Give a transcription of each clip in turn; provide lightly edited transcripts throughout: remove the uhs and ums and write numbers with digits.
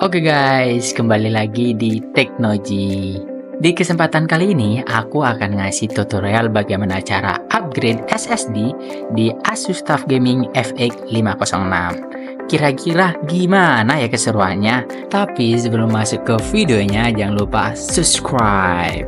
Oke guys, kembali lagi di Teknoji. Di kesempatan kali ini, aku akan ngasih tutorial bagaimana cara upgrade SSD di Asus TUF Gaming FX 506. Kira-kira gimana ya keseruannya? Tapi sebelum masuk ke videonya, jangan lupa subscribe.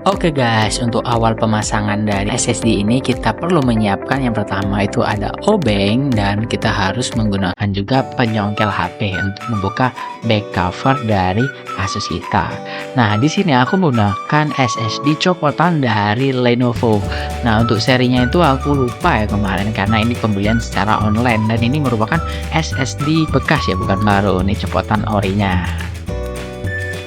Oke guys, untuk awal pemasangan dari SSD ini kita perlu menyiapkan yang pertama itu ada obeng, dan kita harus menggunakan juga penyongkel HP untuk membuka back cover dari Asus kita. Nah, di sini aku menggunakan SSD copotan dari Lenovo. Nah, untuk serinya itu aku lupa ya kemarin karena ini pembelian secara online, dan ini merupakan SSD bekas ya, bukan baru. Ini copotan orinya.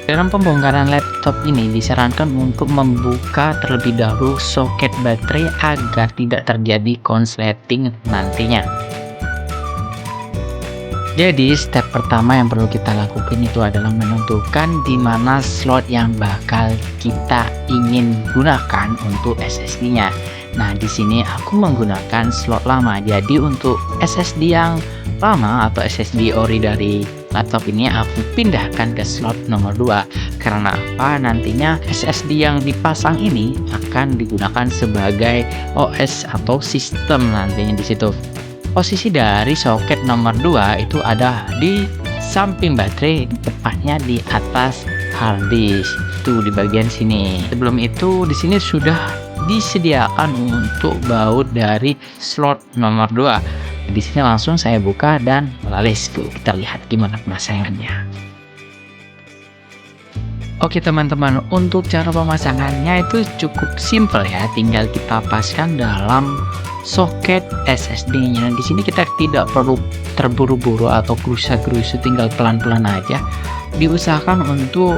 Dalam pembongkaran laptop ini disarankan untuk membuka terlebih dahulu soket baterai agar tidak terjadi konsleting nantinya. Jadi step pertama yang perlu kita lakukan itu adalah menentukan di mana slot yang bakal kita ingin gunakan untuk SSD-nya. Nah, di sini aku menggunakan slot lama. Jadi untuk SSD yang lama atau SSD ori dari laptop ini aku pindahkan ke slot nomor 2. Karena apa? Nantinya SSD yang dipasang ini akan digunakan sebagai OS atau sistem nantinya di situ. Posisi dari soket nomor 2 itu ada di samping baterai, tepatnya di atas hard disk. Itu di bagian sini. Sebelum itu di sini sudah disediakan untuk baut dari slot nomor 2. Di sini langsung saya buka dan let's go, kita lihat gimana pemasangannya. Oke teman-teman, untuk cara pemasangannya itu cukup simple ya, tinggal kita paskan dalam soket SSD-nya. Di sini kita tidak perlu terburu-buru atau gerusa-gerusu, tinggal pelan-pelan aja. Diusahakan untuk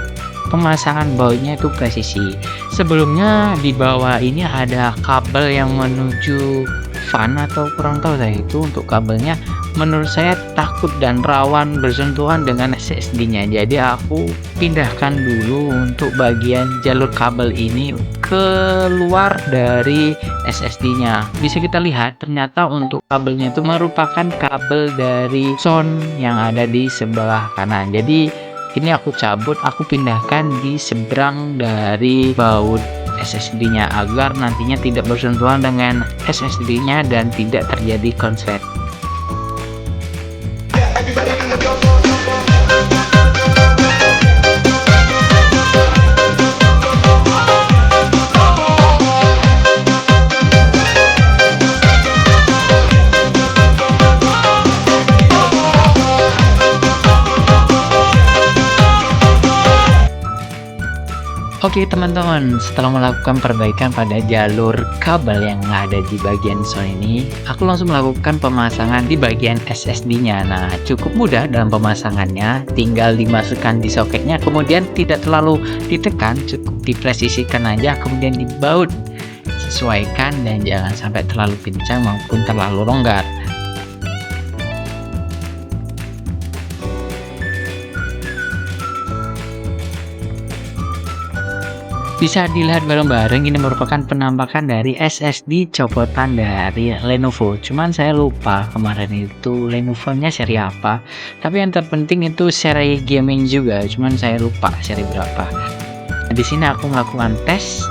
pemasangan bautnya itu presisi. Sebelumnya di bawah ini ada kabel yang menuju fan atau kurang tahu saya itu untuk kabelnya. Menurut saya takut dan rawan bersentuhan dengan SSD-nya. Jadi aku pindahkan dulu untuk bagian jalur kabel ini keluar dari SSD-nya. Bisa kita lihat ternyata untuk kabelnya itu merupakan kabel dari sound yang ada di sebelah kanan. Jadi ini aku cabut, aku pindahkan di seberang dari baut SSD-nya agar nantinya tidak bersentuhan dengan SSD-nya dan tidak terjadi konslet. Oke teman-teman, setelah melakukan perbaikan pada jalur kabel yang ada di bagian sound ini, aku langsung melakukan pemasangan di bagian SSD-nya. Nah, cukup mudah dalam pemasangannya, tinggal dimasukkan di soketnya, kemudian tidak terlalu ditekan, cukup dipresisikan aja, kemudian dibaut. Sesuaikan dan jangan sampai terlalu pincang maupun terlalu longgar. Bisa dilihat bareng-bareng, ini merupakan penampakan dari SSD copotan dari Lenovo. Cuman saya lupa kemarin itu Lenovo-nya seri apa. Tapi yang terpenting itu seri gaming juga. Cuman saya lupa seri berapa. Nah, di sini aku melakukan tes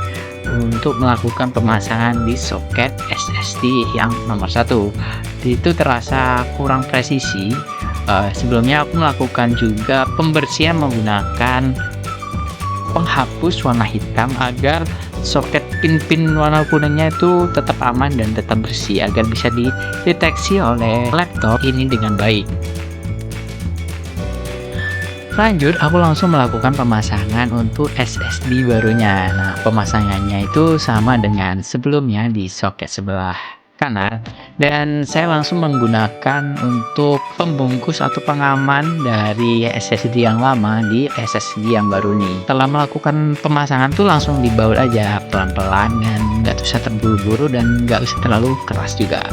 untuk melakukan pemasangan di soket SSD yang nomor 1. Itu terasa kurang presisi. Sebelumnya aku melakukan juga pembersihan menggunakan penghapus warna hitam agar soket pin-pin warna kuningnya itu tetap aman dan tetap bersih agar bisa dideteksi oleh laptop ini dengan baik. Lanjut, aku langsung melakukan pemasangan untuk SSD barunya. Nah, pemasangannya itu sama dengan sebelumnya di soket sebelah kanan, dan saya langsung menggunakan untuk pembungkus atau pengaman dari SSD yang lama di SSD yang baru nih. Setelah melakukan pemasangan tuh langsung dibaut aja pelan-pelan dan nggak usah terburu-buru dan nggak usah terlalu keras juga.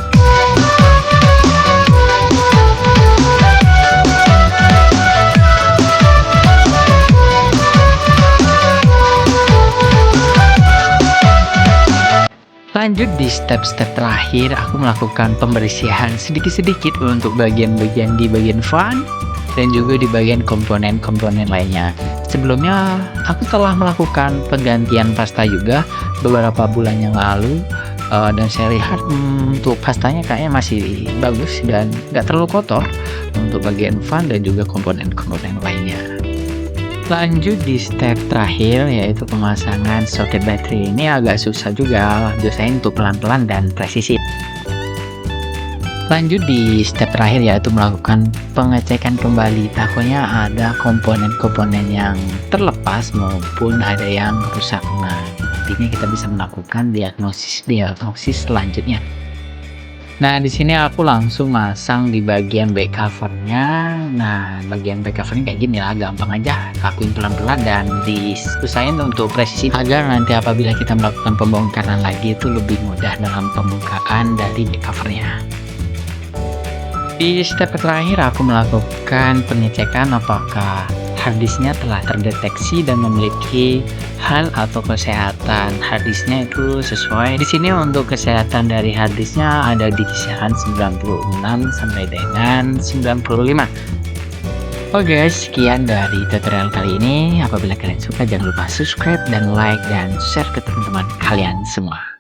Lanjut di step-step terakhir, aku melakukan pembersihan sedikit-sedikit untuk bagian-bagian di bagian fan dan juga di bagian komponen-komponen lainnya. Sebelumnya, aku telah melakukan penggantian pasta juga beberapa bulan yang lalu, dan saya lihat untuk pastanya kayaknya masih bagus dan nggak terlalu kotor untuk bagian fan dan juga komponen-komponen lainnya. Lanjut di step terakhir yaitu pemasangan soket baterai. Ini agak susah juga, biasanya untuk pelan-pelan dan presisi. Lanjut di step terakhir yaitu melakukan pengecekan kembali, takutnya ada komponen-komponen yang terlepas maupun ada yang rusak. Nah, nantinya kita bisa melakukan diagnosis selanjutnya. Nah, di sini aku langsung masang di bagian back covernya. Nah, bagian back covernya kayak gini lah, gampang aja, lakuin pelan-pelan dan diusahain untuk presisi agar nanti apabila kita melakukan pembongkaran lagi itu lebih mudah dalam pembukaan dari back covernya. Di step terakhir aku melakukan pengecekan apakah harddisknya telah terdeteksi dan memiliki hal atau kesehatan harddisknya itu sesuai. Di sini untuk kesehatan dari harddisknya ada di kisaran 96 sampai dengan 95. Oke guys, sekian dari tutorial kali ini. Apabila kalian suka jangan lupa subscribe dan like dan share ke teman-teman kalian semua.